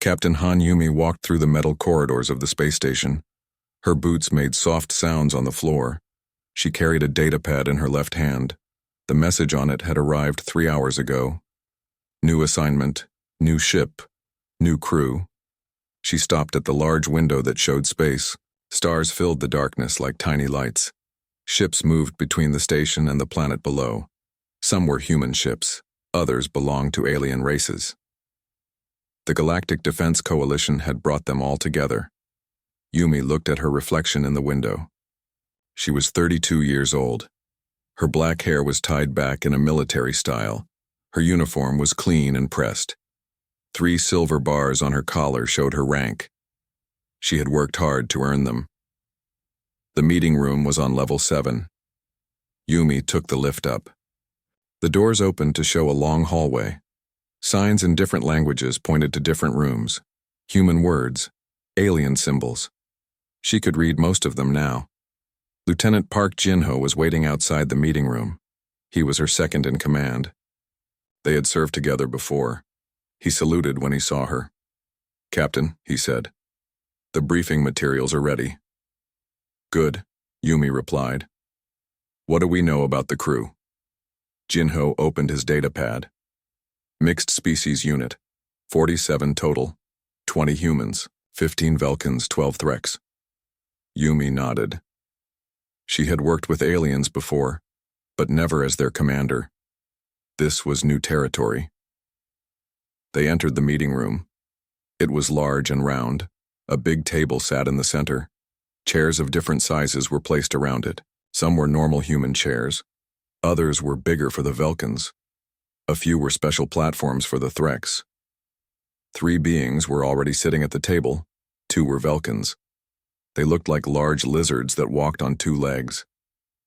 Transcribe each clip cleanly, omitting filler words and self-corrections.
Captain Han Yumi walked through the metal corridors of the space station. Her boots made soft sounds on the floor. She carried a datapad in her left hand. The message on it had arrived 3 hours ago. New assignment, new ship, new crew. She stopped at the large window that showed space. Stars filled the darkness like tiny lights. Ships moved between the station and the planet below. Some were human ships, others belonged to alien races. The Galactic Defense Coalition had brought them all together. Yumi looked at her reflection in the window. She was 32 years old. Her black hair was tied back in a military style. Her uniform was clean and pressed. 3 silver bars on her collar showed her rank. She had worked hard to earn them. The meeting room was on level 7. Yumi took the lift up. The doors opened to show a long hallway. Signs in different languages pointed to different rooms. Human words, alien symbols. She could read most of them now. Lieutenant Park Jinho was waiting outside the meeting room. He was her second in command. They had served together before. He saluted when he saw her. "Captain," he said, "the briefing materials are ready." "Good," Yumi replied. "What do we know about the crew?" Jinho opened his datapad. Mixed species unit, 47 total, 20 humans, 15 Velkans, 12 Threks. Yumi nodded. She had worked with aliens before, but never as their commander. This was new territory. They entered the meeting room. It was large and round. A big table sat in the center. Chairs of different sizes were placed around it. Some were normal human chairs. Others were bigger for the Velkans. A few were special platforms for the Threks. 3 beings were already sitting at the table. 2 were Velkans. They looked like large lizards that walked on 2 legs.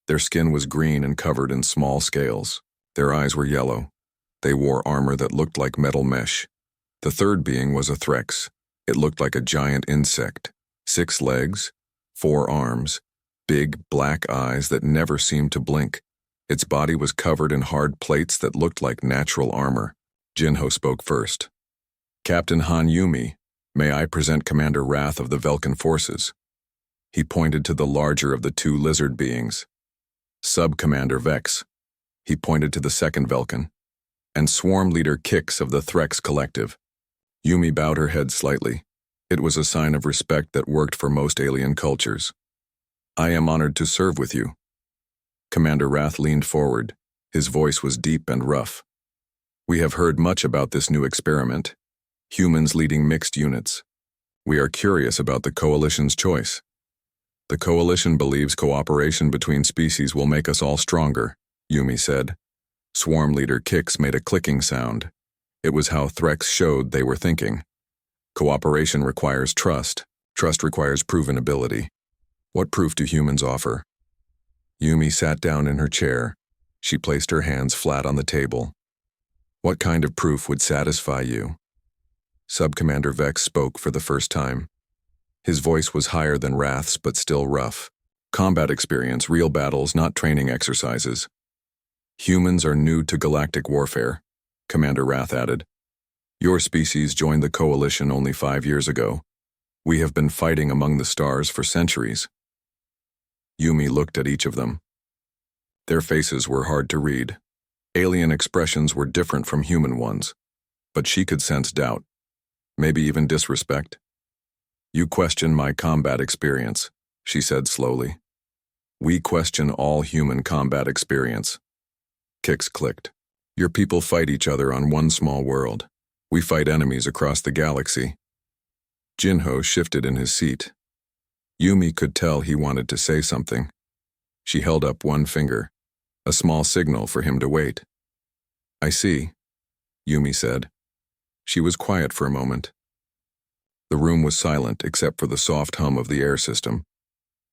Their skin was green and covered in small scales. Their eyes were yellow. They wore armor that looked like metal mesh. The 3rd being was a Threx. It looked like a giant insect. 6 legs, 4 arms, big black eyes that never seemed to blink. Its body was covered in hard plates that looked like natural armor. Jinho spoke first. "Captain Han Yumi, may I present Commander Wrath of the Velkan forces?" He pointed to the larger of the 2 lizard beings. "Sub-Commander Vex." He pointed to the 2nd Velkan. "And Swarm Leader Kix of the Threx Collective." Yumi bowed her head slightly. It was a sign of respect that worked for most alien cultures. "I am honored to serve with you." Commander Wrath leaned forward. His voice was deep and rough. "We have heard much about this new experiment. Humans leading mixed units. We are curious about the Coalition's choice. The Coalition believes cooperation between species will make us all stronger," Yumi said. Swarm Leader Kix made a clicking sound. It was how Threx showed they were thinking. Cooperation requires trust. Trust requires proven ability. What proof do humans offer? Yumi sat down in her chair. She placed her hands flat on the table. "What kind of proof would satisfy you?" Sub-Commander Vex spoke for the first time. His voice was higher than Wrath's, but still rough. "Combat experience, real battles, not training exercises." "Humans are new to galactic warfare," Commander Wrath added. "Your species joined the Coalition only 5 years ago. We have been fighting among the stars for centuries." Yumi looked at each of them. Their faces were hard to read. Alien expressions were different from human ones, but she could sense doubt, maybe even disrespect. "You question my combat experience," she said slowly. "We question all human combat experience." Kix clicked. "Your people fight each other on one small world. We fight enemies across the galaxy." Jinho shifted in his seat. Yumi could tell he wanted to say something. She held up one finger, a small signal for him to wait. "I see," Yumi said. She was quiet for a moment. The room was silent except for the soft hum of the air system.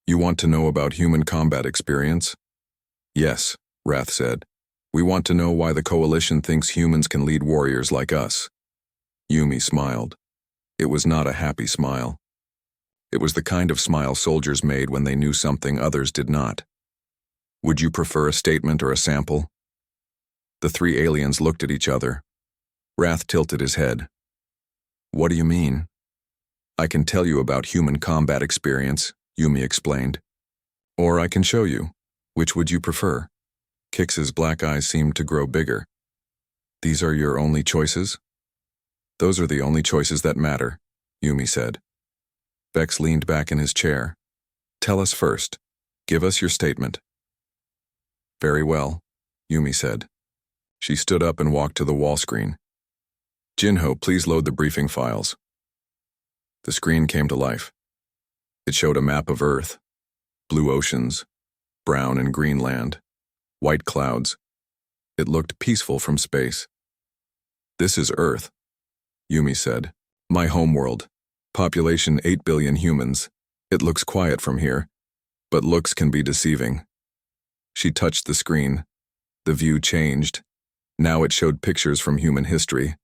"You want to know about human combat experience?" "Yes," Wrath said. "We want to know why the Coalition thinks humans can lead warriors like us." Yumi smiled. It was not a happy smile. It was the kind of smile soldiers made when they knew something others did not. "Would you prefer a statement or a sample?" The 3 aliens looked at each other. Wrath tilted his head. What do you mean? I can tell you about human combat experience, Yumi explained. Or I can show you. Which would you prefer? Kix's black eyes seemed to grow bigger. These are your only choices? Those are the only choices that matter, Yumi said. Vex leaned back in his chair. Tell us first. Give us your statement. Very well, Yumi said. She stood up and walked to the wall screen. Jinho, please load the briefing files. The screen came to life. It showed a map of Earth, blue oceans, brown and green land, white clouds. It looked peaceful from space. This is Earth, Yumi said. My homeworld. Population 8 billion humans. It looks quiet from here, but looks can be deceiving. She touched the screen. The view changed. Now it showed pictures from human history.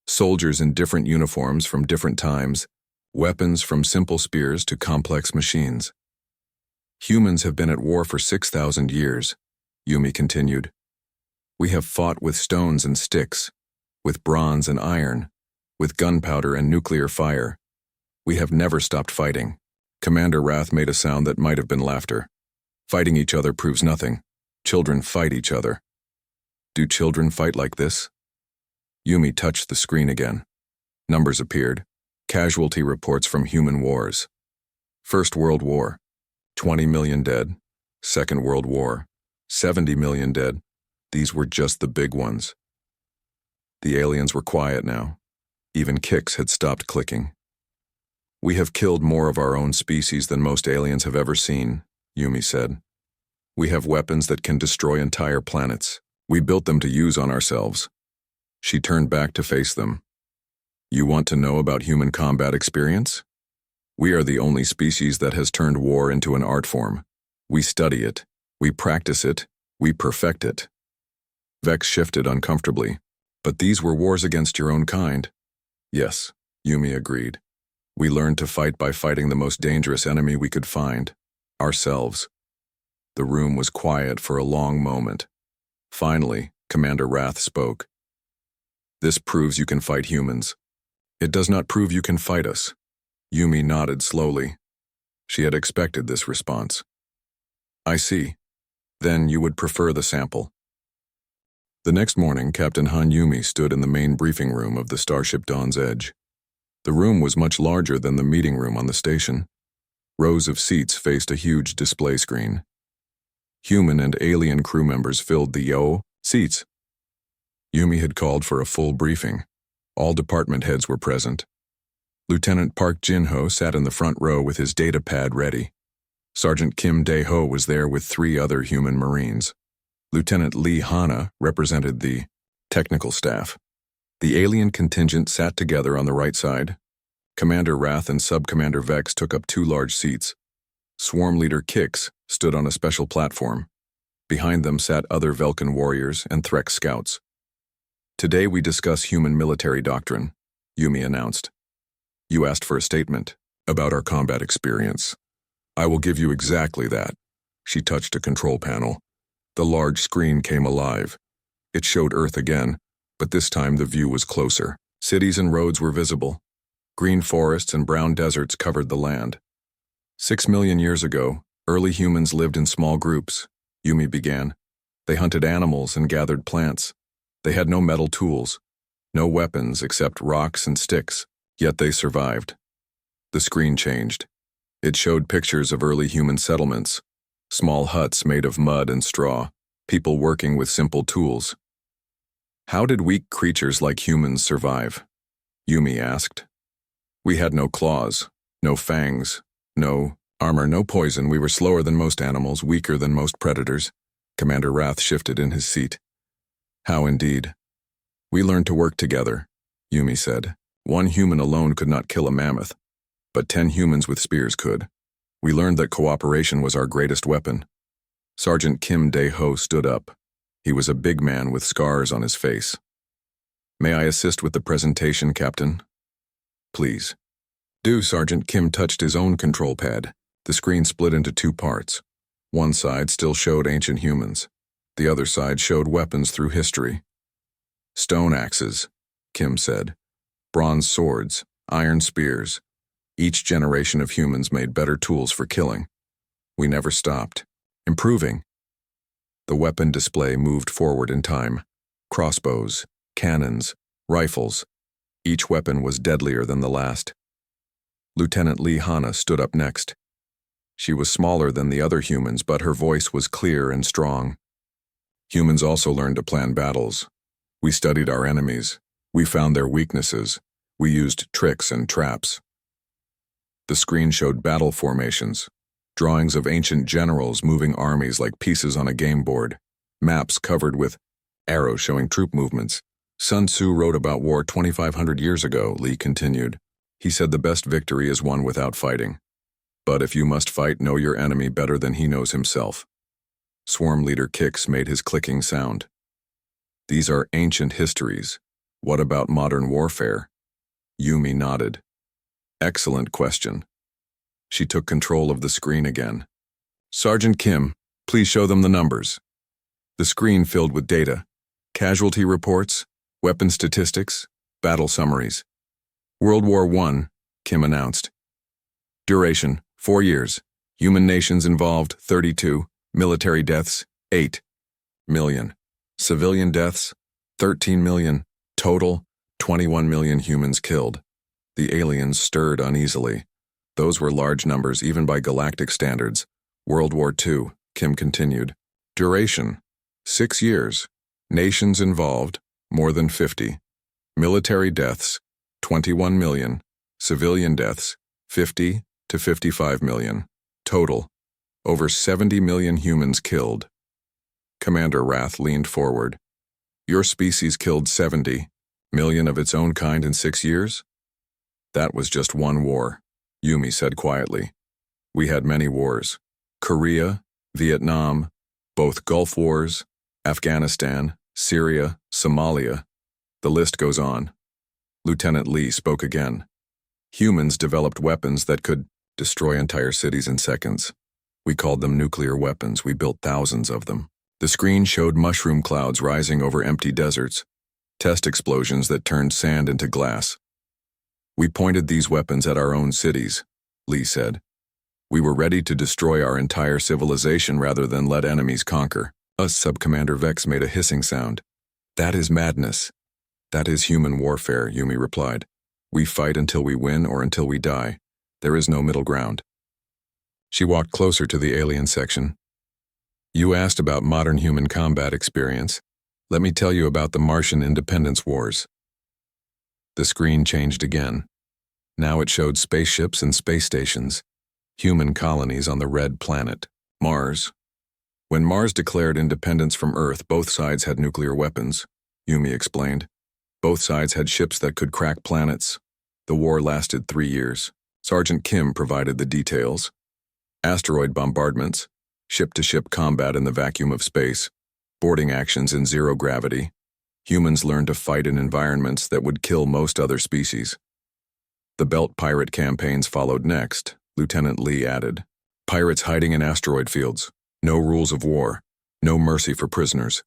Soldiers in different uniforms from different times. Weapons from simple spears to complex machines. Humans have been at war for 6,000 years, Yumi continued. We have fought with stones and sticks, with bronze and iron, with gunpowder and nuclear fire. We have never stopped fighting. Commander Wrath made a sound that might have been laughter. Fighting each other proves nothing. Children fight each other. Do children fight like this? Yumi touched the screen again. Numbers appeared. Casualty reports from human wars. First World War, 20 million dead. Second World War, 70 million dead. These were just the big ones. The aliens were quiet now. Even Kix had stopped clicking. We have killed more of our own species than most aliens have ever seen, Yumi said. We have weapons that can destroy entire planets. We built them to use on ourselves. She turned back to face them. You want to know about human combat experience? We are the only species that has turned war into an art form. We study it, we practice it, we perfect it. Vex shifted uncomfortably. But these were wars against your own kind. Yes, Yumi agreed. We learned to fight by fighting the most dangerous enemy we could find, ourselves. The room was quiet for a long moment. Finally, Commander Wrath spoke. This proves you can fight humans. It does not prove you can fight us. Yumi nodded slowly. She had expected this response. I see. Then you would prefer the sample. The next morning, Captain Han Yumi stood in the main briefing room of the Starship Dawn's Edge. The room was much larger than the meeting room on the station. Rows of seats faced a huge display screen. Human and alien crew members filled the seats. Yumi had called for a full briefing. All department heads were present. Lieutenant Park Jin-ho sat in the front row with his data pad ready. Sergeant Kim Dae-ho was there with 3 other human Marines. Lieutenant Lee Hana represented the technical staff. The alien contingent sat together on the right side. Commander Wrath and Sub-Commander Vex took up 2 large seats. Swarm Leader Kix stood on a special platform. Behind them sat other Velkan warriors and Threk scouts. Today we discuss human military doctrine, Yumi announced. You asked for a statement about our combat experience. I will give you exactly that. She touched a control panel. The large screen came alive. It showed Earth again, but this time the view was closer. Cities and roads were visible. Green forests and brown deserts covered the land. 6 million years ago, early humans lived in small groups, Yumi began. They hunted animals and gathered plants. They had no metal tools, no weapons except rocks and sticks, yet they survived. The screen changed. It showed pictures of early human settlements, small huts made of mud and straw, people working with simple tools. How did weak creatures like humans survive? Yumi asked. We had no claws, no fangs, no armor, no poison. We were slower than most animals, weaker than most predators. Commander Wrath shifted in his seat. How indeed. We learned to work together, Yumi said. 1 human alone could not kill a mammoth, but 10 humans with spears could. We learned that cooperation was our greatest weapon. Sergeant Kim Dae-ho stood up. He was a big man with scars on his face. May I assist with the presentation, Captain? Please. Do. Sergeant Kim touched his own control pad. The screen split into 2 parts. One side still showed ancient humans. The other side showed weapons through history. Stone axes, Kim said. Bronze swords, iron spears. Each generation of humans made better tools for killing. We never stopped. Improving. The weapon display moved forward in time. Crossbows, cannons, rifles. Each weapon was deadlier than the last. Lieutenant Lee Hanna stood up next. She was smaller than the other humans, but her voice was clear and strong. Humans also learned to plan battles. We studied our enemies. We found their weaknesses. We used tricks and traps. The screen showed battle formations, drawings of ancient generals moving armies like pieces on a game board, maps covered with arrows showing troop movements. Sun Tzu wrote about war 2,500 years ago, Lee continued. He said the best victory is won without fighting. But if you must fight, know your enemy better than he knows himself. Swarm leader Kix made his clicking sound. These are ancient histories. What about modern warfare? Yumi nodded. Excellent question. She took control of the screen again. Sergeant Kim, please show them the numbers. The screen filled with data. Casualty reports, weapon statistics, battle summaries. World War I, Kim announced. Duration, 4 years. Human nations involved, 32. Military deaths, 8 million. Civilian deaths, 13 million. Total, 21 million humans killed. The aliens stirred uneasily. Those were large numbers even by galactic standards. World War II, Kim continued. Duration, 6 years. Nations involved, more than 50. Military deaths, 21 million. Civilian deaths, 50 to 55 million. Total, over 70 million humans killed. Commander Rath leaned forward. Your species killed 70 million of its own kind in 6 years? That was just one war, Yumi said quietly. We had many wars. Korea, Vietnam, both Gulf Wars, Afghanistan, Syria, Somalia. The list goes on. Lieutenant Lee spoke again. Humans developed weapons that could destroy entire cities in seconds. We called them nuclear weapons. We built thousands of them. The screen showed mushroom clouds rising over empty deserts, test explosions that turned sand into glass. We pointed these weapons at our own cities, Lee said. We were ready to destroy our entire civilization rather than let enemies conquer. Us, Sub-Commander Vex made a hissing sound. That is madness. That is human warfare, Yumi replied. We fight until we win or until we die. There is no middle ground. She walked closer to the alien section. You asked about modern human combat experience. Let me tell you about the Martian Independence Wars. The screen changed again. Now it showed spaceships and space stations, human colonies on the red planet, Mars. When Mars declared independence from Earth, both sides had nuclear weapons, Yumi explained. Both sides had ships that could crack planets. The war lasted 3 years. Sergeant Kim provided the details. Asteroid bombardments, ship-to-ship combat in the vacuum of space, boarding actions in zero gravity. Humans learned to fight in environments that would kill most other species. The Belt pirate campaigns followed next, Lieutenant Lee added. Pirates hiding in asteroid fields. No rules of war. No mercy for prisoners.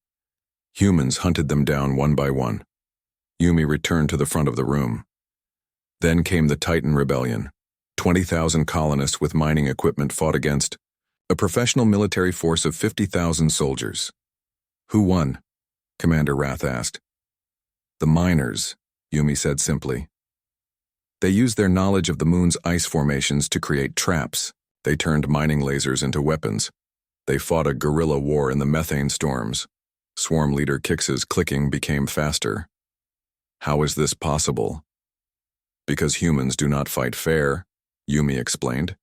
Humans hunted them down one by one. Yumi returned to the front of the room. Then came the Titan Rebellion. 20,000 colonists with mining equipment fought against a professional military force of 50,000 soldiers. Who won? Commander Rath asked. The miners, Yumi said simply. They used their knowledge of the moon's ice formations to create traps. They turned mining lasers into weapons. They fought a guerrilla war in the methane storms. Swarm leader Kix's clicking became faster. How is this possible? Because humans do not fight fair, Yumi explained.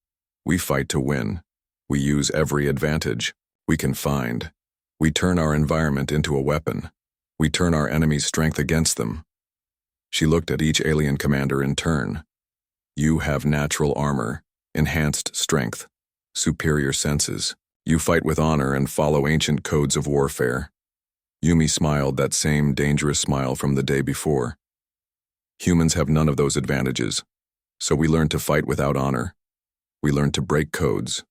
We fight to win. We use every advantage we can find. We turn our environment into a weapon. We turn our enemy's strength against them. She looked at each alien commander in turn. You have natural armor, enhanced strength, superior senses. You fight with honor and follow ancient codes of warfare. Yumi smiled that same dangerous smile from the day before. Humans have none of those advantages, so we learn to fight without honor. We learn to break codes.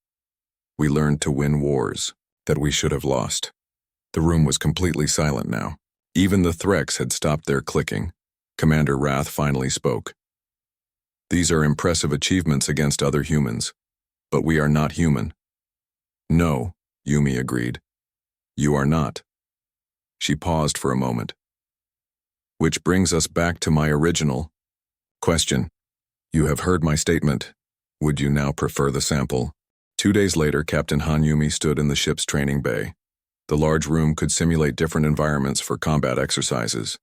We learn to win wars that we should have lost. The room was completely silent now. Even the Threx had stopped their clicking. Commander Rath finally spoke. These are impressive achievements against other humans. But we are not human. No, Yumi agreed. You are not. She paused for a moment. Which brings us back to my original question. You have heard my statement. Would you now prefer the sample? 2 days later, Captain Han Yumi stood in the ship's training bay. The large room could simulate different environments for combat exercises.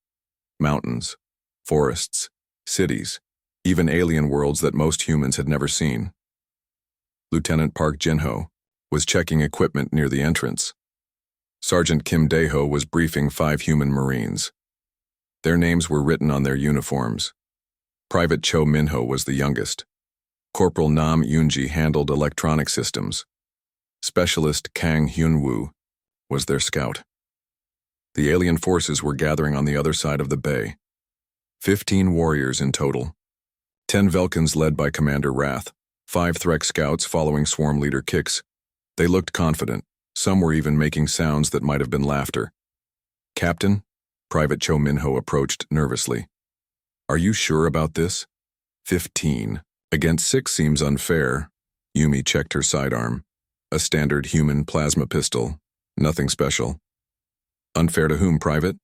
Mountains, forests, cities, even alien worlds that most humans had never seen. Lieutenant Park Jinho was checking equipment near the entrance. Sergeant Kim Daeho was briefing 5 human Marines. Their names were written on their uniforms. Private Cho Minho was the youngest. Corporal Nam Yunji handled electronic systems. Specialist Kang Hyunwoo was their scout. The alien forces were gathering on the other side of the bay. 15 warriors in total. 10 Velkans led by Commander Wrath, 5 Threk scouts following swarm leader Kix. They looked confident. Some were even making sounds that might have been laughter. Captain, Private Cho Minho approached nervously. Are you sure about this? 15. Against 6 seems unfair. Yumi checked her sidearm. A standard human plasma pistol. Nothing special. Unfair to whom, Private?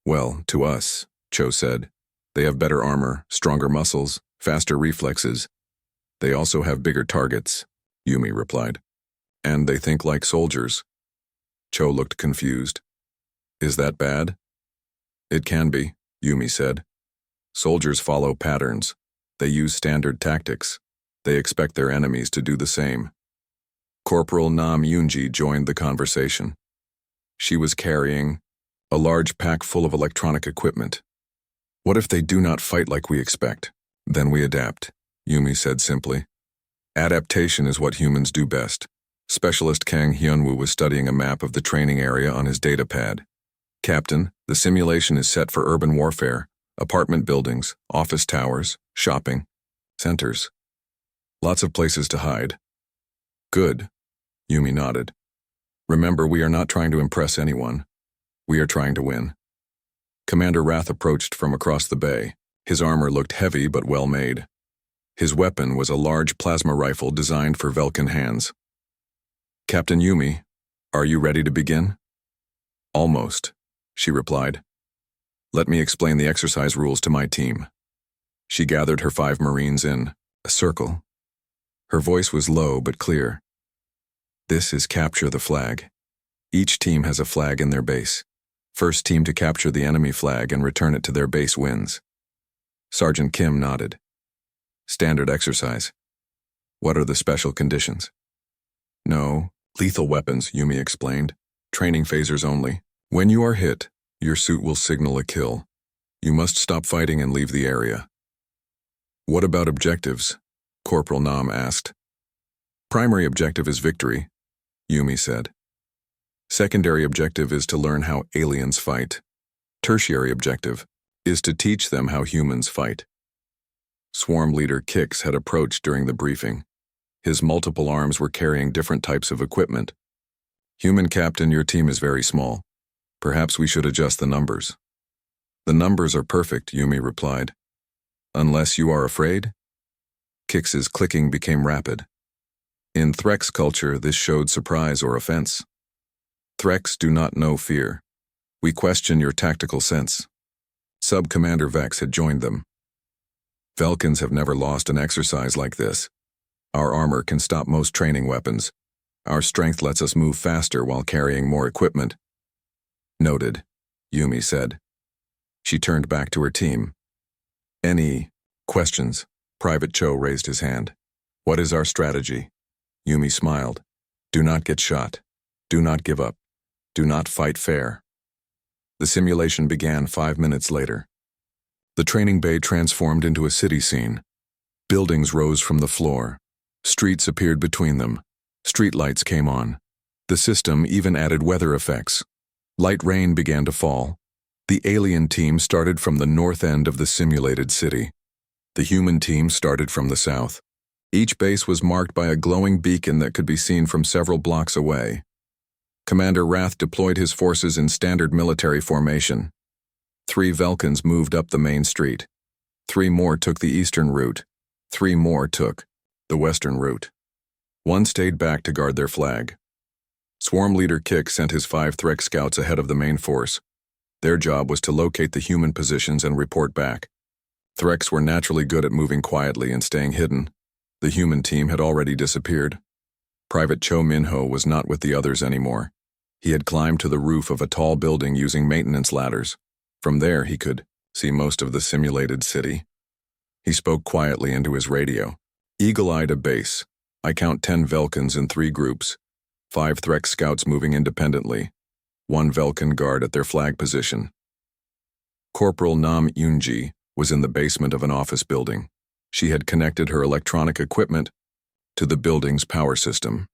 Well, to us, Cho said. They have better armor, stronger muscles, faster reflexes. They also have bigger targets, Yumi replied. And they think like soldiers. Cho looked confused. Is that bad? It can be, Yumi said. Soldiers follow patterns. They use standard tactics. They expect their enemies to do the same. Corporal Nam Yunji joined the conversation. She was carrying a large pack full of electronic equipment. What if they do not fight like we expect? Then we adapt, Yumi said simply. Adaptation is what humans do best. Specialist Kang Hyunwoo was studying a map of the training area on his datapad. Captain, the simulation is set for urban warfare, apartment buildings, office towers, shopping, centers. Lots of places to hide. Good, Yumi nodded. Remember, we are not trying to impress anyone. We are trying to win. Commander Wrath approached from across the bay. His armor looked heavy but well made. His weapon was a large plasma rifle designed for Velkan hands. Captain Yumi, are you ready to begin? Almost, she replied. Let me explain the exercise rules to my team. She gathered her 5 Marines in a circle. Her voice was low but clear. This is capture the flag. Each team has a flag in their base. First team to capture the enemy flag and return it to their base wins. Sergeant Kim nodded. Standard exercise. What are the special conditions? No, lethal weapons, Yumi explained. Training phasers only. When you are hit, your suit will signal a kill. You must stop fighting and leave the area. What about objectives? Corporal Nam asked. Primary objective is victory, Yumi said. Secondary objective is to learn how aliens fight. Tertiary objective is to teach them how humans fight. Swarm leader Kix had approached during the briefing. His multiple arms were carrying different types of equipment. Human captain, your team is very small. Perhaps we should adjust the numbers. The numbers are perfect, Yumi replied. Unless you are afraid? Kix's clicking became rapid. In Threk's culture, this showed surprise or offense. Threks do not know fear. We question your tactical sense. Sub-Commander Vex had joined them. Velkans have never lost an exercise like this. Our armor can stop most training weapons. Our strength lets us move faster while carrying more equipment. Noted, Yumi said. She turned back to her team. Any questions? Private Cho raised his hand. What is our strategy? Yumi smiled. Do not get shot. Do not give up. Do not fight fair. The simulation began 5 minutes later. The training bay transformed into a city scene. Buildings rose from the floor. Streets appeared between them. Streetlights came on. The system even added weather effects. Light rain began to fall. The alien team started from the north end of the simulated city. The human team started from the south. Each base was marked by a glowing beacon that could be seen from several blocks away. Commander Wrath deployed his forces in standard military formation. 3 Velkans moved up the main street. 3 more took the eastern route. 3 more took the western route. 1 stayed back to guard their flag. Swarm Leader Kick sent his 5 Threx scouts ahead of the main force. Their job was to locate the human positions and report back. Threx were naturally good at moving quietly and staying hidden. The human team had already disappeared. Private Cho Minho was not with the others anymore. He had climbed to the roof of a tall building using maintenance ladders. From there, he could see most of the simulated city. He spoke quietly into his radio. Eagle-eyed to base. I count 10 Velkans in 3 groups. 5 Threx scouts moving independently. 1 Velkan guard at their flag position. Corporal Nam Yunji was in the basement of an office building. She had connected her electronic equipment to the building's power system.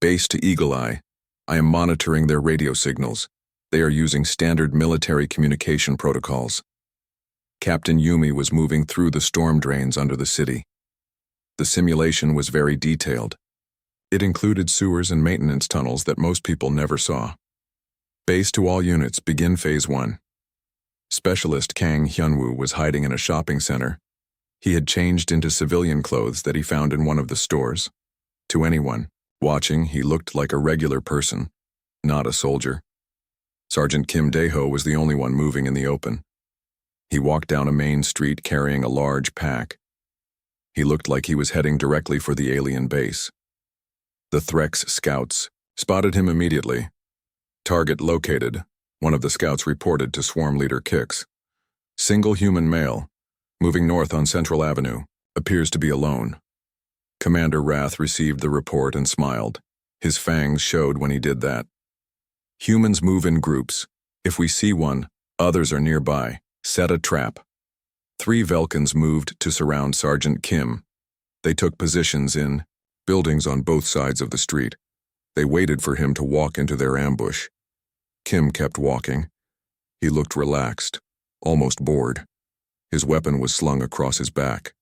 Base to Eagle Eye. I am monitoring their radio signals. They are using standard military communication protocols. Captain Yumi was moving through the storm drains under the city. The simulation was very detailed. It included sewers and maintenance tunnels that most people never saw. Base to all units, begin Phase 1. Specialist Kang Hyunwoo was hiding in a shopping center. He had changed into civilian clothes that he found in one of the stores. To anyone watching, he looked like a regular person, not a soldier. Sergeant Kim Dae-ho was the only one moving in the open. He walked down a main street carrying a large pack. He looked like he was heading directly for the alien base. The Threx scouts spotted him immediately. Target located, one of the scouts reported to Swarm Leader Kix. Single human male, moving north on Central Avenue, appears to be alone. Commander Wrath received the report and smiled. His fangs showed when he did that. Humans move in groups. If we see one, others are nearby. Set a trap. 3 Velkans moved to surround Sergeant Kim. They took positions in buildings on both sides of the street. They waited for him to walk into their ambush. Kim kept walking. He looked relaxed, almost bored. His weapon was slung across his back.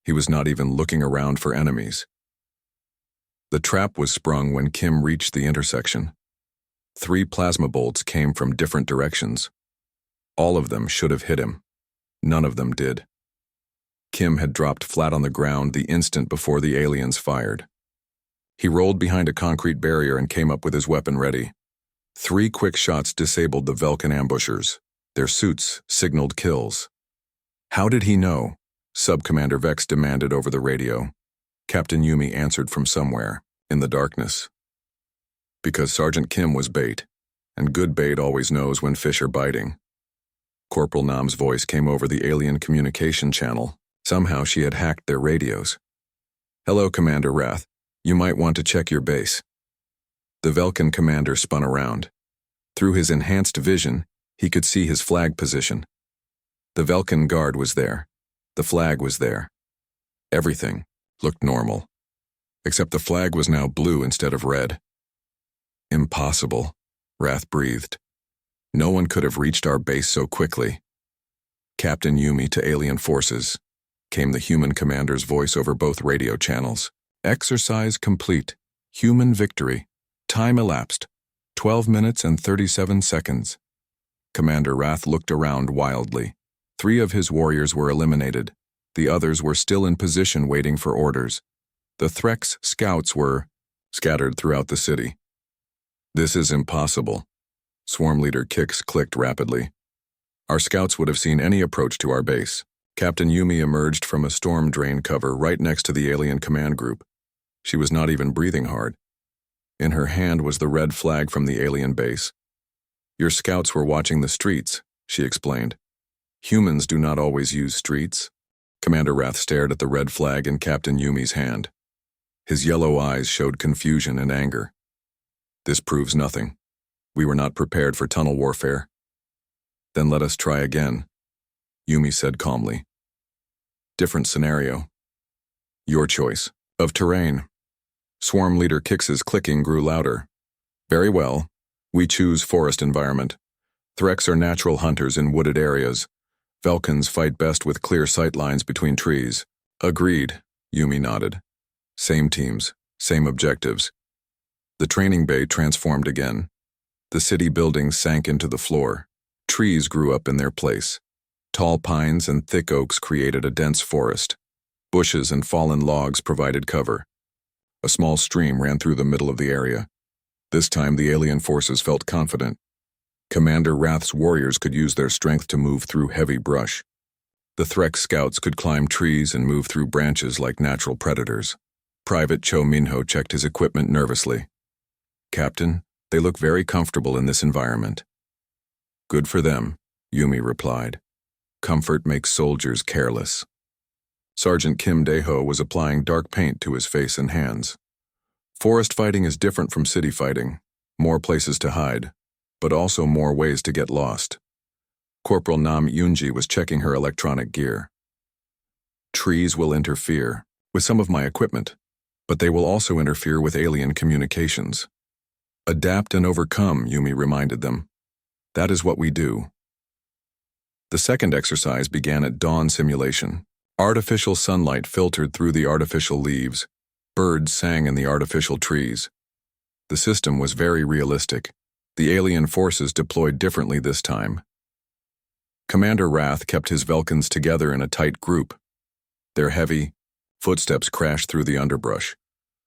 He was not even looking around for enemies. The trap was sprung when Kim reached the intersection. 3 plasma bolts came from different directions. All of them should have hit him. None of them did. Kim had dropped flat on the ground the instant before the aliens fired. He rolled behind a concrete barrier and came up with his weapon ready. 3 quick shots disabled the Velkan ambushers. Their suits signaled kills. How did he know? Sub-Commander Vex demanded over the radio. Captain Yumi answered from somewhere, in the darkness. Because Sergeant Kim was bait, and good bait always knows when fish are biting. Corporal Nam's voice came over the alien communication channel. Somehow she had hacked their radios. Hello, Commander Wrath. You might want to check your base. The Velkan commander spun around. Through his enhanced vision, he could see his flag position. The Velkan guard was there. The flag was there. Everything looked normal. Except the flag was now blue instead of red. Impossible, Wrath breathed. No one could have reached our base so quickly. Captain Yumi to Alien Forces, came the human commander's voice over both radio channels. Exercise complete. Human victory. Time elapsed. 12 minutes and 37 seconds. Commander Wrath looked around wildly. 3 of his warriors were eliminated. The others were still in position waiting for orders. The Threx scouts were scattered throughout the city. This is impossible. Swarm Leader Kix clicked rapidly. Our scouts would have seen any approach to our base. Captain Yumi emerged from a storm drain cover right next to the alien command group. She was not even breathing hard. In her hand was the red flag from the alien base. Your scouts were watching the streets, she explained. Humans do not always use streets. Commander Wrath stared at the red flag in Captain Yumi's hand. His yellow eyes showed confusion and anger. This proves nothing. We were not prepared for tunnel warfare. Then let us try again, Yumi said calmly. Different scenario. Your choice. Of terrain. Swarm Leader Kix's clicking grew louder. Very well. We choose forest environment. Threx are natural hunters in wooded areas. Velkans fight best with clear sight lines between trees. Agreed, Yumi nodded. Same teams, same objectives. The training bay transformed again. The city buildings sank into the floor. Trees grew up in their place. Tall pines and thick oaks created a dense forest. Bushes and fallen logs provided cover. A small stream ran through the middle of the area. This time the alien forces felt confident. Commander Wrath's warriors could use their strength to move through heavy brush. The Threx scouts could climb trees and move through branches like natural predators. Private Cho Minho checked his equipment nervously. "Captain, they look very comfortable in this environment." "Good for them," Yumi replied. "Comfort makes soldiers careless." Sergeant Kim Dae-ho was applying dark paint to his face and hands. Forest fighting is different from city fighting. More places to hide, but also more ways to get lost. Corporal Nam Yunji was checking her electronic gear. "Trees will interfere with some of my equipment, but they will also interfere with alien communications." "Adapt and overcome," Yumi reminded them. "That is what we do." The second exercise began at dawn simulation. Artificial sunlight filtered through the artificial leaves. Birds sang in the artificial trees. The system was very realistic. The alien forces deployed differently this time. Commander Wrath kept his Velkans together in a tight group. Their heavy footsteps crashed through the underbrush.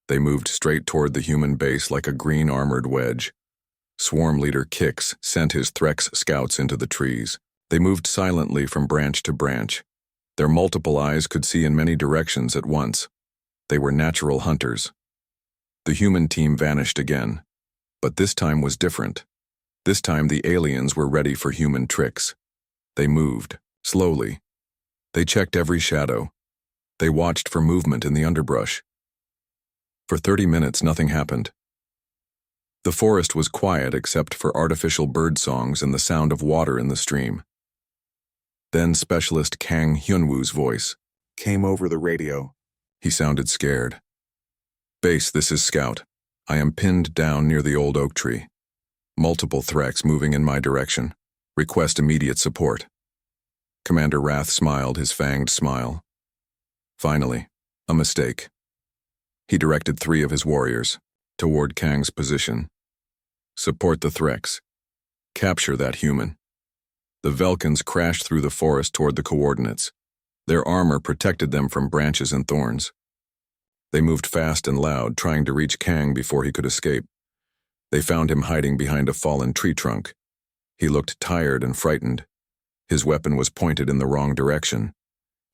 They moved straight toward the human base like a green armored wedge. Swarm leader Kix sent his Threx scouts into the trees. They moved silently from branch to branch. Their multiple eyes could see in many directions at once. They were natural hunters. The human team vanished again. But this time was different. This time the aliens were ready for human tricks. They moved, slowly. They checked every shadow. They watched for movement in the underbrush. For 30 minutes, nothing happened. The forest was quiet except for artificial bird songs and the sound of water in the stream. Then Specialist Kang Hyunwoo's voice came over the radio. He sounded scared. "Base, this is Scout. I am pinned down near the old oak tree. Multiple Threx moving in my direction. Request immediate support." Commander Wrath smiled his fanged smile. Finally, a mistake. He directed 3 of his warriors toward Kang's position. "Support the Threx. Capture that human." The Velkans crashed through the forest toward the coordinates. Their armor protected them from branches and thorns. They moved fast and loud, trying to reach Kang before he could escape. They found him hiding behind a fallen tree trunk. He looked tired and frightened. His weapon was pointed in the wrong direction.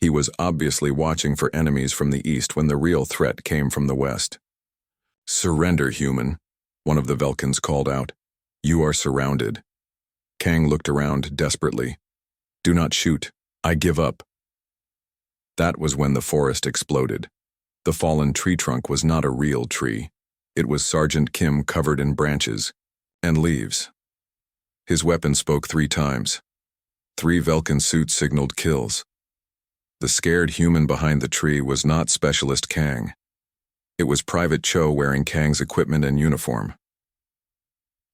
He was obviously watching for enemies from the east when the real threat came from the west. "Surrender, human," one of the Velkans called out. "You are surrounded." Kang looked around desperately. "Do not shoot. I give up." That was when the forest exploded. The fallen tree trunk was not a real tree. It was Sergeant Kim covered in branches and leaves. His weapon spoke 3 times. 3 Velkan suits signaled kills. The scared human behind the tree was not Specialist Kang. It was Private Cho wearing Kang's equipment and uniform.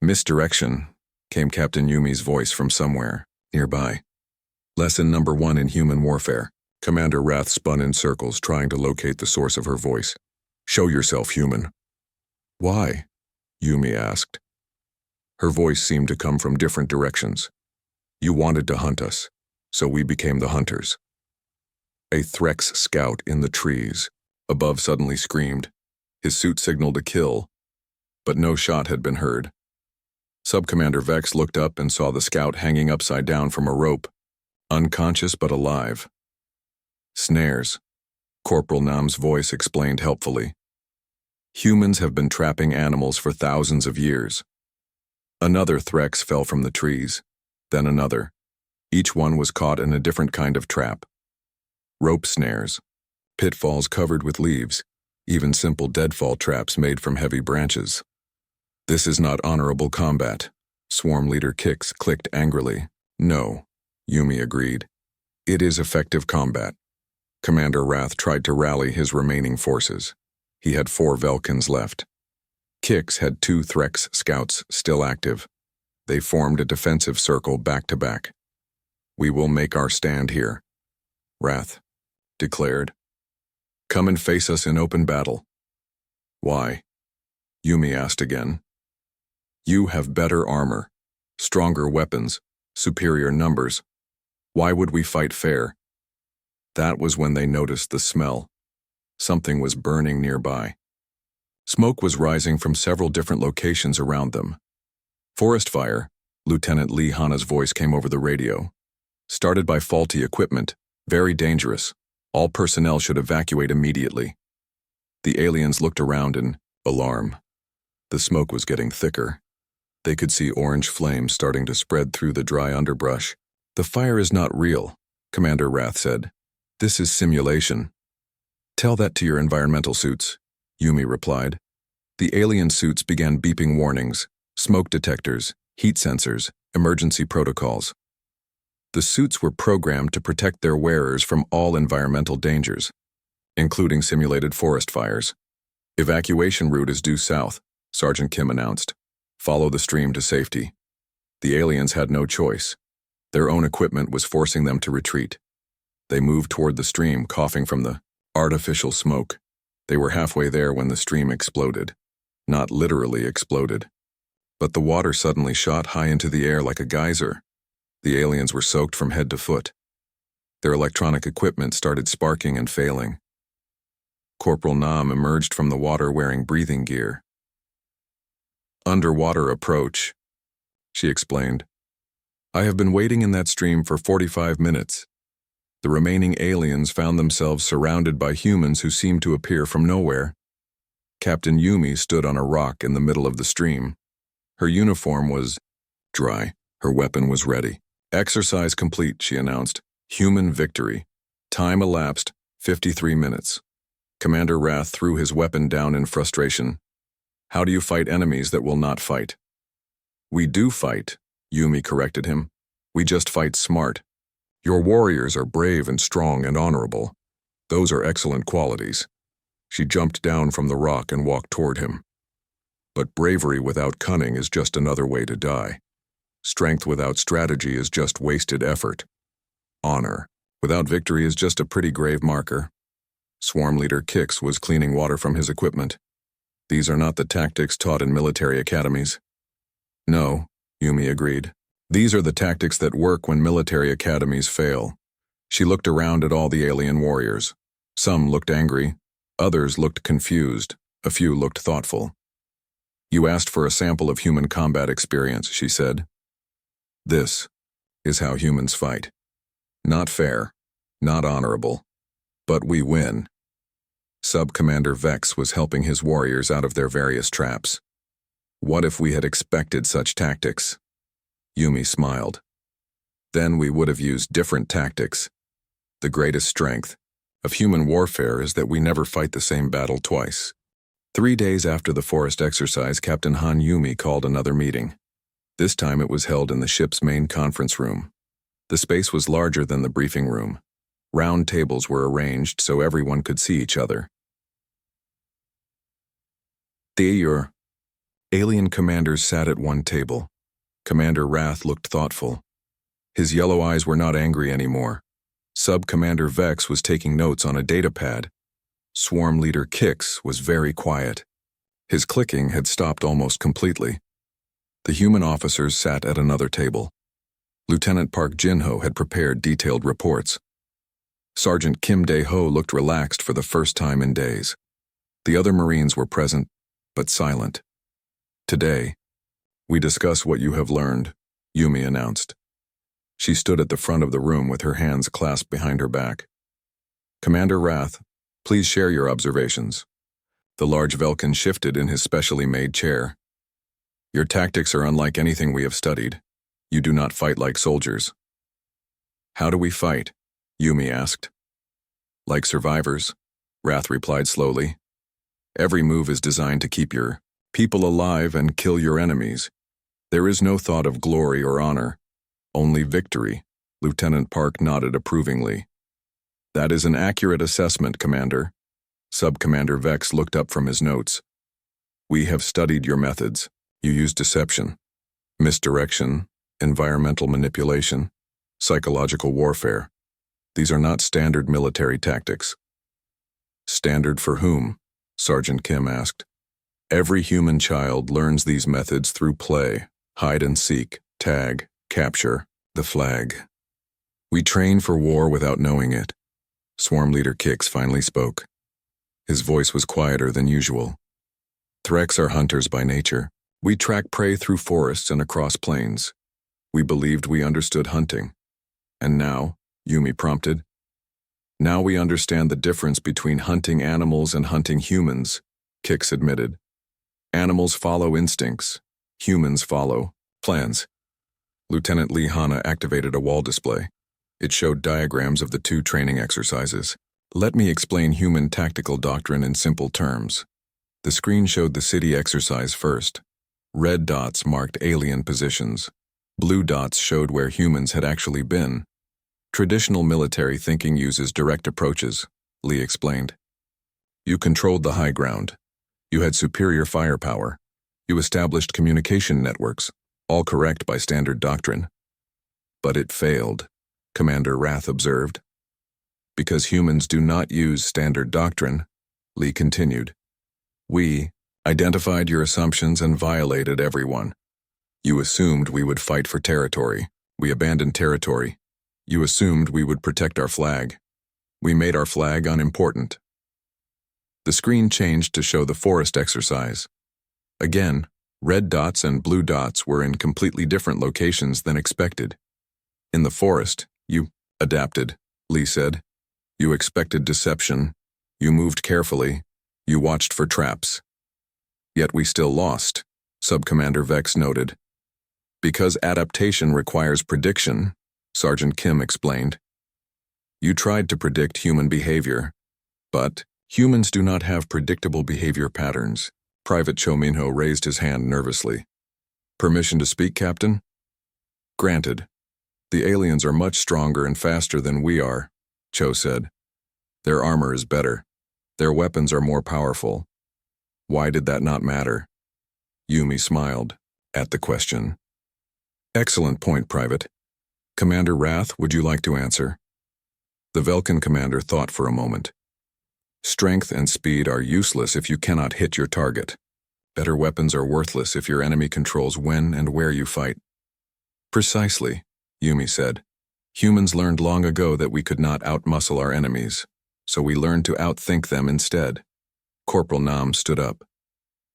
"Misdirection," came Captain Yumi's voice from somewhere nearby. "Lesson number 1 in human warfare." Commander Wrath spun in circles, trying to locate the source of her voice. "Show yourself, human." "Why?" Yumi asked. Her voice seemed to come from different directions. "You wanted to hunt us, so we became the hunters." A Threx scout in the trees above suddenly screamed. His suit signaled a kill, but no shot had been heard. Subcommander Vex looked up and saw the scout hanging upside down from a rope, unconscious but alive. "Snares," Corporal Nam's voice explained helpfully. "Humans have been trapping animals for thousands of years." Another Threx fell from the trees, then another. Each one was caught in a different kind of trap. Rope snares, pitfalls covered with leaves, even simple deadfall traps made from heavy branches. "This is not honorable combat," Swarm Leader Kix clicked angrily. "No," Yumi agreed. "It is effective combat." Commander Wrath tried to rally his remaining forces. He had 4 Velkans left. Kix had 2 Threx scouts still active. They formed a defensive circle back to back. "We will make our stand here," Wrath declared. "Come and face us in open battle." "Why?" Yumi asked again. "You have better armor, stronger weapons, superior numbers. Why would we fight fair? That was when they noticed the smell. Something was burning nearby. Smoke was rising from several different locations around them. Forest fire, Lieutenant Lee Hana's voice came over the radio. Started by faulty equipment, very dangerous. All personnel should evacuate immediately. The aliens looked around in alarm. The smoke was getting thicker. They could see orange flames starting to spread through the dry underbrush. The fire is not real, Commander Rath said. This is simulation. Tell that to your environmental suits, Yumi replied. The alien suits began beeping warnings, smoke detectors, heat sensors, emergency protocols. The suits were programmed to protect their wearers from all environmental dangers, including simulated forest fires. Evacuation route is due south, Sergeant Kim announced. Follow the stream to safety. The aliens had no choice. Their own equipment was forcing them to retreat. They moved toward the stream, coughing from the artificial smoke. They were halfway there when the stream exploded. Not literally exploded. But the water suddenly shot high into the air like a geyser. The aliens were soaked from head to foot. Their electronic equipment started sparking and failing. Corporal Nam emerged from the water wearing breathing gear. Underwater approach, she explained. I have been waiting in that stream for 45 minutes. The remaining aliens found themselves surrounded by humans who seemed to appear from nowhere. Captain Yumi stood on a rock in the middle of the stream. Her uniform was dry. Her weapon was ready. Exercise complete, she announced. Human victory. Time elapsed, 53 minutes. Commander Rath threw his weapon down in frustration. How do you fight enemies that will not fight? We do fight, Yumi corrected him. We just fight smart. Your warriors are brave and strong and honorable. Those are excellent qualities. She jumped down from the rock and walked toward him. But bravery without cunning is just another way to die. Strength without strategy is just wasted effort. Honor without victory is just a pretty grave marker. Swarm Leader Kix was cleaning water from his equipment. These are not the tactics taught in military academies. No, Yumi agreed. These are the tactics that work when military academies fail. She looked around at all the alien warriors. Some looked angry, others looked confused, a few looked thoughtful. You asked for a sample of human combat experience, she said. This is how humans fight. Not fair, not honorable, but we win. Sub-Commander Vex was helping his warriors out of their various traps. What if we had expected such tactics? Yumi smiled. Then we would have used different tactics. The greatest strength of human warfare is that we never fight the same battle twice. 3 days after the forest exercise, Captain Han Yumi called another meeting. This time it was held in the ship's main conference room. The space was larger than the briefing room. Round tables were arranged so everyone could see each other. The alien commanders sat at one table. Commander Rath looked thoughtful. His yellow eyes were not angry anymore. Sub-Commander Vex was taking notes on a datapad. Swarm Leader Kix was very quiet. His clicking had stopped almost completely. The human officers sat at another table. Lieutenant Park Jin-ho had prepared detailed reports. Sergeant Kim Dae-ho looked relaxed for the first time in days. The other Marines were present, but silent. Today, we discuss what you have learned, Yumi announced. She stood at the front of the room with her hands clasped behind her back. Commander Rath, please share your observations. The large Velkin shifted in his specially made chair. Your tactics are unlike anything we have studied. You do not fight like soldiers. How do we fight? Yumi asked. Like survivors, Rath replied slowly. Every move is designed to keep your people alive and kill your enemies. There is no thought of glory or honor, only victory. Lieutenant Park nodded approvingly. That is an accurate assessment, Commander. Sub-Commander Vex looked up from his notes. We have studied your methods. You use deception, misdirection, environmental manipulation, psychological warfare. These are not standard military tactics. Standard for whom? Sergeant Kim asked. Every human child learns these methods through play, hide and seek, tag, capture, the flag. We train for war without knowing it. Swarm Leader Kix finally spoke. His voice was quieter than usual. Threx are hunters by nature. We track prey through forests and across plains. We believed we understood hunting. And now, Yumi prompted, now we understand the difference between hunting animals and hunting humans, Kix admitted. Animals follow instincts. Humans follow plans. Lieutenant Lee Hanna activated a wall display. It showed diagrams of the two training exercises. Let me explain human tactical doctrine in simple terms. The screen showed the city exercise first. Red dots marked alien positions. Blue dots showed where humans had actually been. Traditional military thinking uses direct approaches, Lee explained. You controlled the high ground. You had superior firepower. You established communication networks, all correct by standard doctrine. But it failed, Commander Wrath observed. Because humans do not use standard doctrine, Lee continued. We identified your assumptions and violated everyone. You assumed we would fight for territory. We abandoned territory. You assumed we would protect our flag. We made our flag unimportant. The screen changed to show the forest exercise. Again, red dots and blue dots were in completely different locations than expected. In the forest, you adapted, Lee said. You expected deception. You moved carefully. You watched for traps. Yet we still lost, Subcommander Vex noted. Because adaptation requires prediction, Sergeant Kim explained. You tried to predict human behavior, but humans do not have predictable behavior patterns. Private Cho Minho raised his hand nervously. Permission to speak, Captain? Granted. The aliens are much stronger and faster than we are, Cho said. Their armor is better. Their weapons are more powerful. Why did that not matter? Yumi smiled at the question. Excellent point, Private. Commander Wrath, would you like to answer? The Velkin commander thought for a moment. Strength and speed are useless if you cannot hit your target. Better weapons are worthless if your enemy controls when and where you fight. Precisely, Yumi said. Humans learned long ago that we could not outmuscle our enemies, so we learned to outthink them instead. Corporal Nam stood up.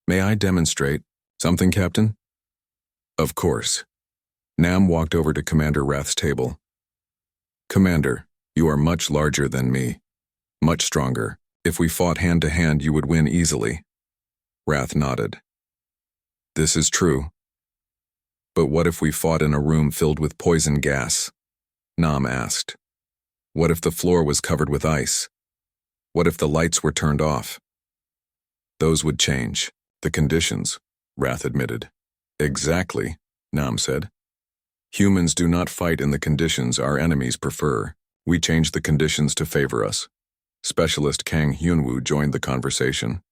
May I demonstrate something, Captain? Of course. Nam walked over to Commander Wrath's table. Commander, you are much larger than me. Much stronger. If we fought hand to hand, you would win easily. Wrath nodded. This is true. But what if we fought in a room filled with poison gas? Nam asked. What if the floor was covered with ice? What if the lights were turned off? Those would change. The conditions, Wrath admitted. Exactly, Nam said. Humans do not fight in the conditions our enemies prefer. We change the conditions to favor us. Specialist Kang Hyunwoo joined the conversation.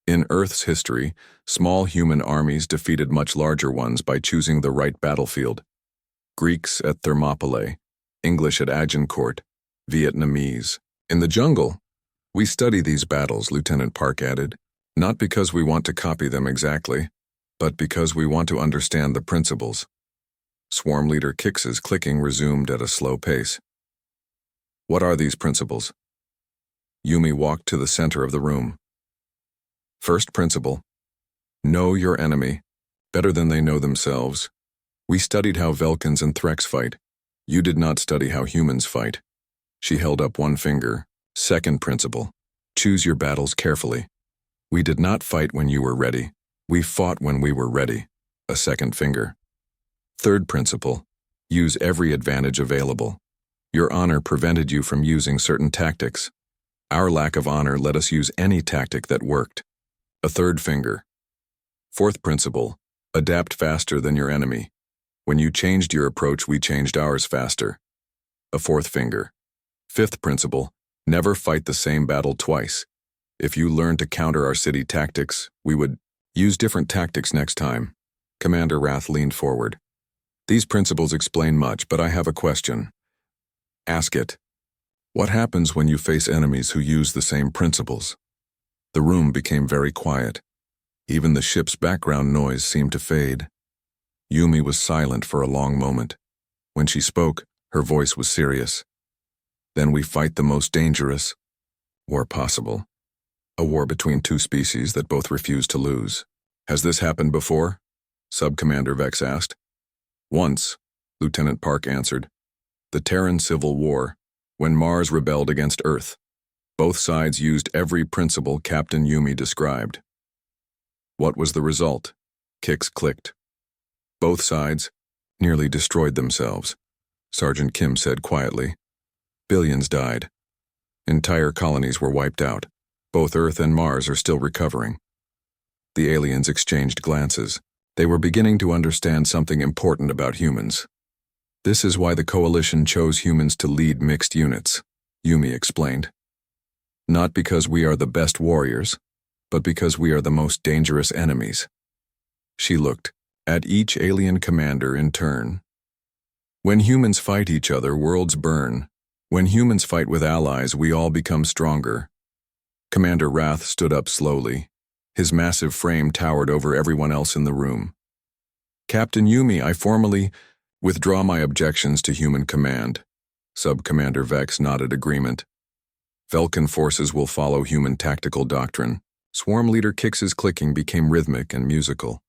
In Earth's history, small human armies defeated much larger ones by choosing the right battlefield. Greeks at Thermopylae, English at Agincourt, Vietnamese. In the jungle, we study these battles, Lieutenant Park added, not because we want to copy them exactly, but because we want to understand the principles. Swarm Leader Kix's clicking resumed at a slow pace. What are these principles? Yumi walked to the center of the room. First principle. Know your enemy, better than they know themselves. We studied how Velkins and Threx fight. You did not study how humans fight. She held up one finger. Second principle. Choose your battles carefully. We did not fight when you were ready. We fought when we were ready. A second finger. Third principle. Use every advantage available. Your honor prevented you from using certain tactics. Our lack of honor let us use any tactic that worked. A third finger. Fourth principle. Adapt faster than your enemy. When you changed your approach, we changed ours faster. A fourth finger. Fifth principle. Never fight the same battle twice. If you learned to counter our city tactics, we would use different tactics next time. Commander Wrath leaned forward. These principles explain much, but I have a question. Ask it. What happens when you face enemies who use the same principles? The room became very quiet. Even the ship's background noise seemed to fade. Yumi was silent for a long moment. When she spoke, Her voice was serious. Then we fight the most dangerous war possible. A war between two species that both refuse to lose. Has this happened before? Sub-Commander Vex asked. Once, Lieutenant Park answered. The Terran Civil War, when Mars rebelled against Earth. Both sides used every principle Captain Yumi described. What was the result? Kix clicked. Both sides nearly destroyed themselves, Sergeant Kim said quietly. Billions died. Entire colonies were wiped out. Both Earth and Mars are still recovering. The aliens exchanged glances. They were beginning to understand something important about humans. This is why the Coalition chose humans to lead mixed units, Yumi explained. Not because we are the best warriors, but because we are the most dangerous enemies. She looked at each alien commander in turn. When humans fight each other, worlds burn. When humans fight with allies, we all become stronger. Commander Wrath stood up slowly. His massive frame towered over everyone else in the room. Captain Yumi, I formally withdraw my objections to human command. Sub-Commander Vex nodded agreement. Vulcan forces will follow human tactical doctrine. Swarm leader Kix's clicking became rhythmic and musical.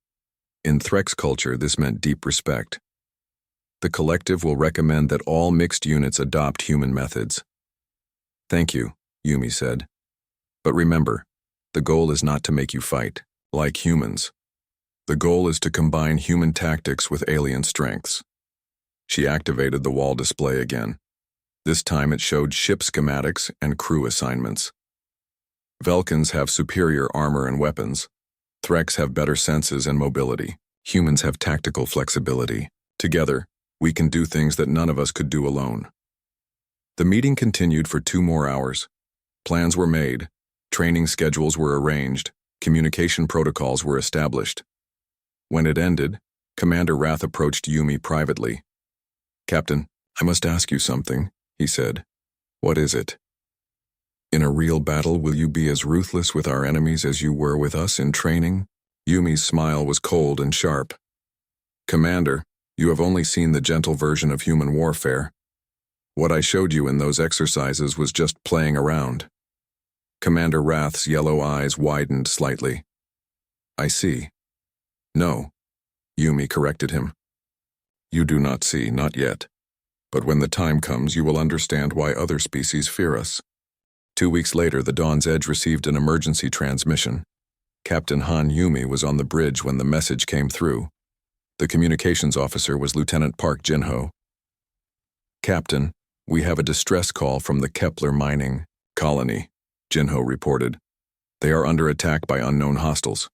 In Threx culture, this meant deep respect. The collective will recommend that all mixed units adopt human methods. Thank you, Yumi said. But remember, the goal is not to make you fight, like humans. The goal is to combine human tactics with alien strengths. She activated the wall display again. This time it showed ship schematics and crew assignments. Vulcans have superior armor and weapons. Threx have better senses and mobility. Humans have tactical flexibility. Together, we can do things that none of us could do alone. The meeting continued for 2 more hours. Plans were made, training schedules were arranged, communication protocols were established. When it ended, Commander Wrath approached Yumi privately. Captain, I must ask you something, he said. What is it? In a real battle, will you be as ruthless with our enemies as you were with us in training? Yumi's smile was cold and sharp. Commander, you have only seen the gentle version of human warfare. What I showed you in those exercises was just playing around. Commander Wrath's yellow eyes widened slightly. I see. No, Yumi corrected him. You do not see, not yet. But when the time comes, you will understand why other species fear us. 2 weeks later, the Dawn's Edge received an emergency transmission. Captain Han Yumi was on the bridge when the message came through. The communications officer was Lieutenant Park Jinho. Captain, we have a distress call from the Kepler mining colony, Jinho reported. They are under attack by unknown hostiles.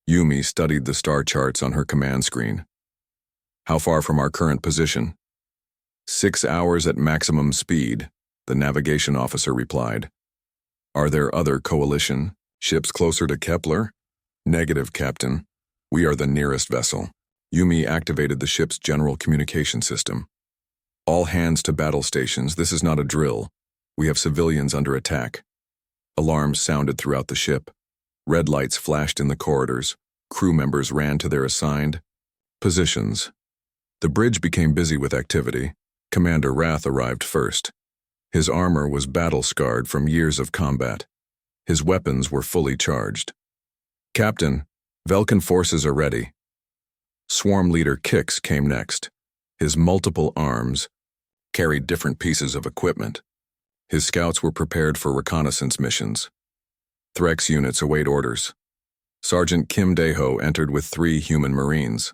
Yumi studied the star charts on her command screen. How far from our current position? 6 hours at maximum speed, the navigation officer replied. Are there other Coalition ships closer to Kepler? Negative, Captain. We are the nearest vessel. Yumi activated the ship's general communication system. All hands to battle stations, this is not a drill. We have civilians under attack. Alarms sounded throughout the ship. Red lights flashed in the corridors. Crew members ran to their assigned positions. The bridge became busy with activity. Commander Wrath arrived first. His armor was battle-scarred from years of combat. His weapons were fully charged. Captain, Vulcan forces are ready. Swarm leader Kix came next. His multiple arms carried different pieces of equipment. His scouts were prepared for reconnaissance missions. Threx units await orders. Sergeant Kim Daeho entered with 3 human Marines.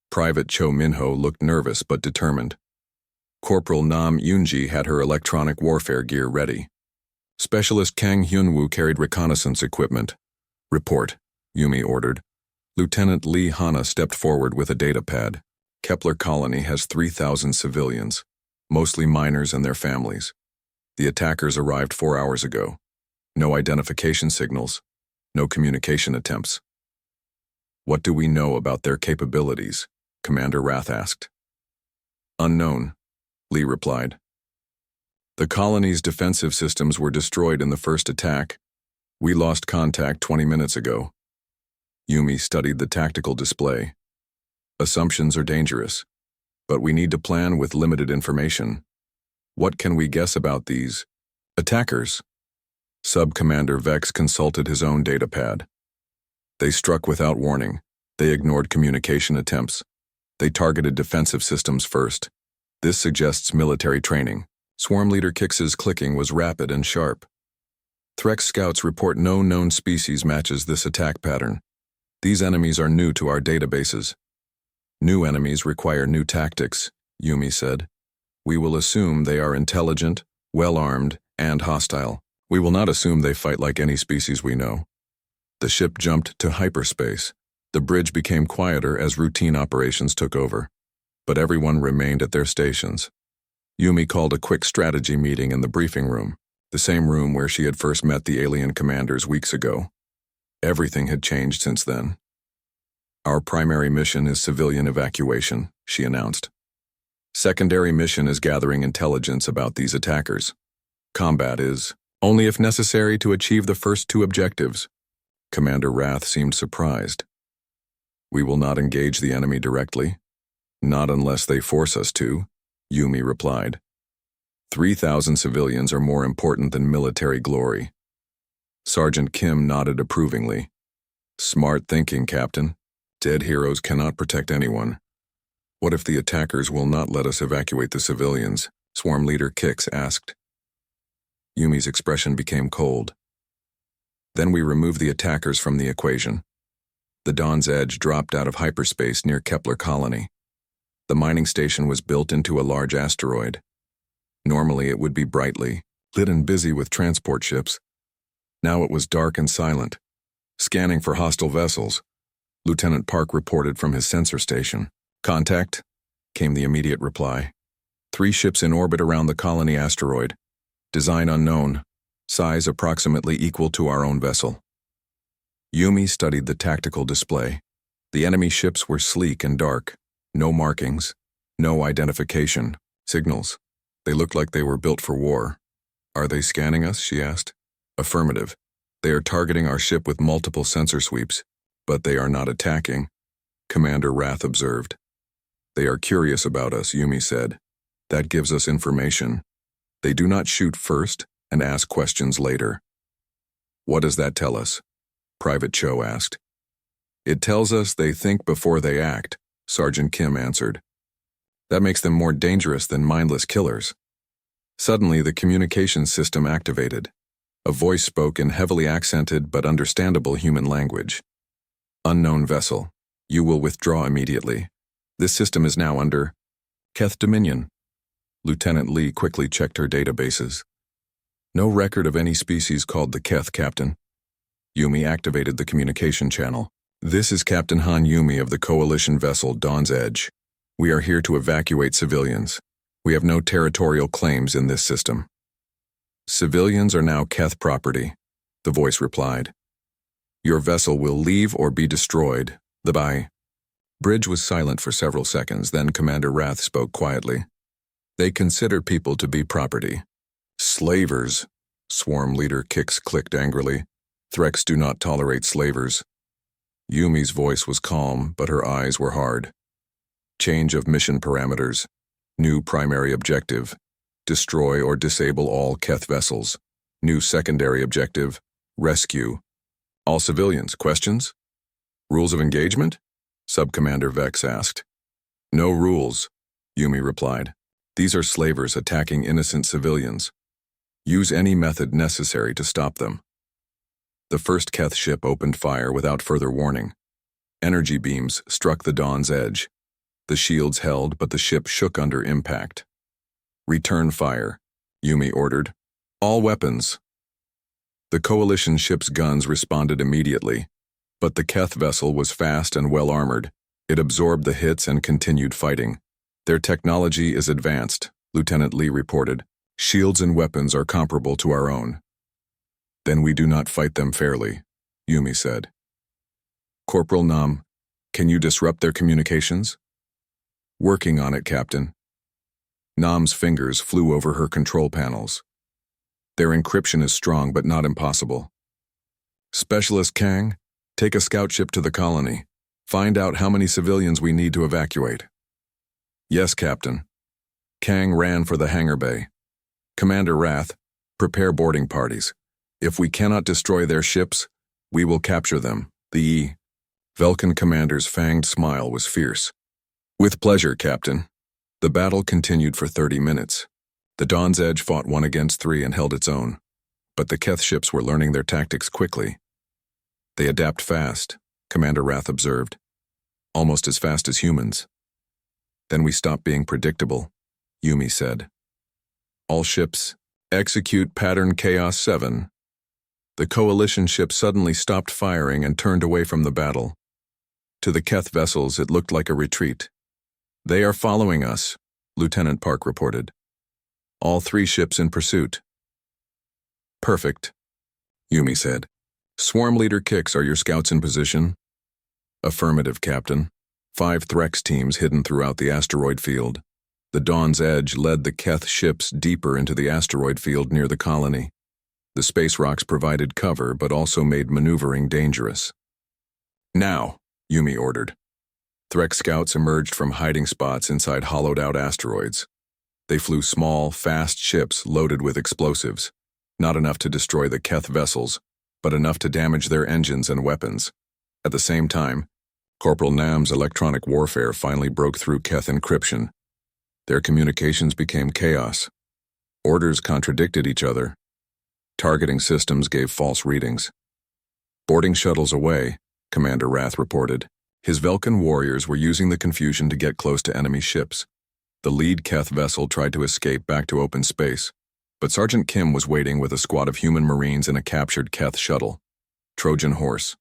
Private Cho Minho looked nervous but determined. Corporal Nam Yunji had her electronic warfare gear ready. Specialist Kang Hyunwoo carried reconnaissance equipment. Report, Yumi ordered. Lieutenant Lee Hana stepped forward with a data pad. Kepler colony has 3,000 civilians, mostly miners and their families. The attackers arrived 4 hours ago. No identification signals, no communication attempts. What do we know about their capabilities? Commander Wrath asked. Unknown, Lee replied. The colony's defensive systems were destroyed in the first attack. We lost contact 20 minutes ago. Yumi studied the tactical display. Assumptions are dangerous, But we need to plan with limited information. What can we guess about these attackers? Sub-Commander Vex consulted his own datapad. They struck without warning. They ignored communication attempts. They targeted defensive systems first. This suggests military training. Swarm Leader Kix's clicking was rapid and sharp. Threx scouts report no known species matches this attack pattern. These enemies are new to our databases. New enemies require new tactics, Yumi said. We will assume they are intelligent, well-armed, and hostile. We will not assume they fight like any species we know. The ship jumped to hyperspace. The bridge became quieter as routine operations took over. But everyone remained at their stations. Yumi called a quick strategy meeting in the briefing room, the same room where she had first met the alien commanders weeks ago. Everything had changed since then. Our primary mission is civilian evacuation, she announced. Secondary mission is gathering intelligence about these attackers. Combat is only if necessary to achieve the first two objectives. Commander Wrath seemed surprised. We will not engage the enemy directly. Not unless they force us to, Yumi replied. 3,000 civilians are more important than military glory. Sergeant Kim nodded approvingly. Smart thinking, Captain. Dead heroes cannot protect anyone. What if the attackers will not let us evacuate the civilians? Swarm Leader Kix asked. Yumi's expression became cold. Then we remove the attackers from the equation. The Dawn's Edge dropped out of hyperspace near Kepler Colony. The mining station was built into a large asteroid. Normally it would be brightly lit and busy with transport ships. Now it was dark and silent, scanning for hostile vessels. Lieutenant Park reported from his sensor station. Contact, came the immediate reply. 3 ships in orbit around the colony asteroid. Design unknown, size approximately equal to our own vessel. Yumi studied the tactical display. The enemy ships were sleek and dark. No markings, no identification, signals. They looked like they were built for war. Are they scanning us? She asked. Affirmative. They are targeting our ship with multiple sensor sweeps, but they are not attacking, Commander Wrath observed. They are curious about us, Yumi said. That gives us information. They do not shoot first and ask questions later. What does that tell us? Private Cho asked. It tells us they think before they act, Sergeant Kim answered. That makes them more dangerous than mindless killers. Suddenly, the communications system activated. A voice spoke in heavily accented but understandable human language. Unknown vessel. You will withdraw immediately. This system is now under Keth Dominion. Lieutenant Lee quickly checked her databases. No record of any species called the Keth, Captain. Yumi activated the communication channel. This is Captain Han Yumi of the coalition vessel Dawn's Edge. We are here to evacuate civilians. We have no territorial claims in this system. Civilians are now Keth property, the voice replied. Your vessel will leave or be destroyed. The bridge was silent for several seconds, then Commander Wrath spoke quietly. They consider people to be property. Slavers, Swarm Leader Kix clicked angrily. Threx do not tolerate slavers. Yumi's voice was calm, but her eyes were hard. Change of mission parameters. New primary objective. Destroy or disable all Keth vessels. New secondary objective. Rescue. All civilians. Questions? Rules of engagement? Sub-Commander Vex asked. No rules, Yumi replied. These are slavers attacking innocent civilians. Use any method necessary to stop them. The first Keth ship opened fire without further warning. Energy beams struck the Dawn's Edge. The shields held, but the ship shook under impact. Return fire, Yumi ordered. All weapons. The coalition ship's guns responded immediately, but the Keth vessel was fast and well-armored. It absorbed the hits and continued fighting. Their technology is advanced, Lieutenant Lee reported. Shields and weapons are comparable to our own. Then we do not fight them fairly, Yumi said. Corporal Nam, can you disrupt their communications? Working on it, Captain. Nam's fingers flew over her control panels. Their encryption is strong but not impossible. Specialist Kang, take a scout ship to the colony. Find out how many civilians we need to evacuate. Yes, Captain. Kang ran for the hangar bay. Commander Wrath, prepare boarding parties. If we cannot destroy their ships, we will capture them. The Velkan commander's fanged smile was fierce. With pleasure, Captain. The battle continued for 30 minutes. The Dawn's Edge fought 1 against 3 and held its own. But the Keth ships were learning their tactics quickly. They adapt fast, Commander Wrath observed. Almost as fast as humans. Then we stop being predictable, Yumi said. All ships, execute pattern Chaos 7. The coalition ship suddenly stopped firing and turned away from the battle. To the Keth vessels, it looked like a retreat. They are following us, Lieutenant Park reported. All 3 ships in pursuit. Perfect, Yumi said. Swarm Leader Kix, are your scouts in position? Affirmative, Captain. 5 Threx teams hidden throughout the asteroid field. The Dawn's Edge led the Keth ships deeper into the asteroid field near the colony. The space rocks provided cover but also made maneuvering dangerous. Now, Yumi ordered. Threx scouts emerged from hiding spots inside hollowed-out asteroids. They flew small, fast ships loaded with explosives, not enough to destroy the Keth vessels, but enough to damage their engines and weapons. At the same time, Corporal Nam's electronic warfare finally broke through Keth encryption. Their communications became chaos. Orders contradicted each other. Targeting systems gave false readings. Boarding shuttles away, Commander Wrath reported. His Velkan warriors were using the confusion to get close to enemy ships. The lead Keth vessel tried to escape back to open space, but Sergeant Kim was waiting with a squad of human marines in a captured Keth shuttle. Trojan horse,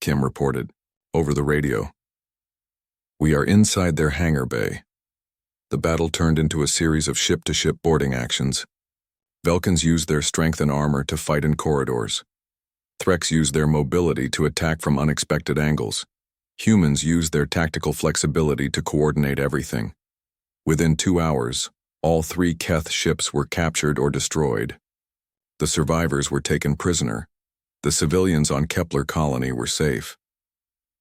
Kim reported, over the radio. We are inside their hangar bay. The battle turned into a series of ship-to-ship boarding actions. Velkans used their strength and armor to fight in corridors. Threx used their mobility to attack from unexpected angles. Humans used their tactical flexibility to coordinate everything. Within 2 hours, all 3 Keth ships were captured or destroyed. The survivors were taken prisoner. The civilians on Kepler Colony were safe.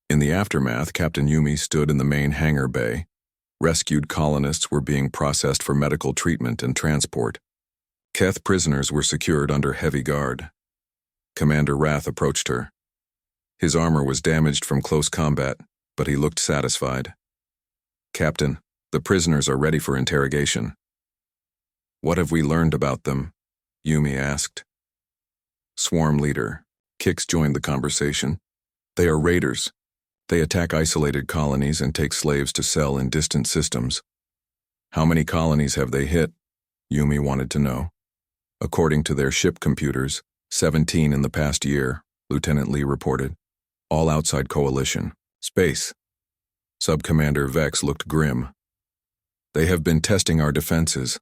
In the aftermath, Captain Yumi stood in the main hangar bay. Rescued colonists were being processed for medical treatment and transport. Keth prisoners were secured under heavy guard. Commander Wrath approached her. His armor was damaged from close combat, but he looked satisfied. Captain, the prisoners are ready for interrogation. What have we learned about them? Yumi asked. Swarm Leader, Kix joined the conversation. They are raiders. They attack isolated colonies and take slaves to sell in distant systems. How many colonies have they hit? Yumi wanted to know. According to their ship computers, 17 in the past year, Lieutenant Lee reported. All outside coalition. Space. Subcommander Vex looked grim. They have been testing our defenses,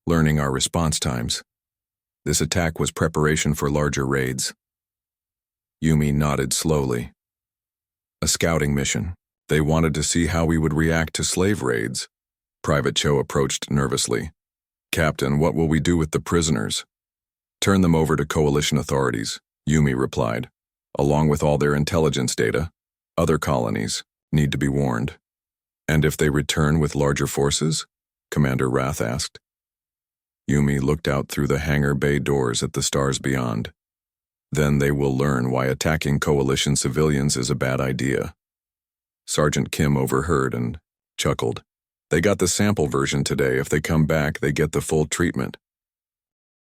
learning our response times. This attack was preparation for larger raids. Yumi nodded slowly. A scouting mission. They wanted to see how we would react to slave raids. Private Cho approached nervously. Captain, what will we do with the prisoners? Turn them over to coalition authorities, Yumi replied. Along with all their intelligence data, other colonies need to be warned. And if they return with larger forces? Commander Wrath asked. Yumi looked out through the hangar bay doors at the stars beyond. Then they will learn why attacking coalition civilians is a bad idea. Sergeant Kim overheard and chuckled. They got the sample version today. If they come back, they get the full treatment.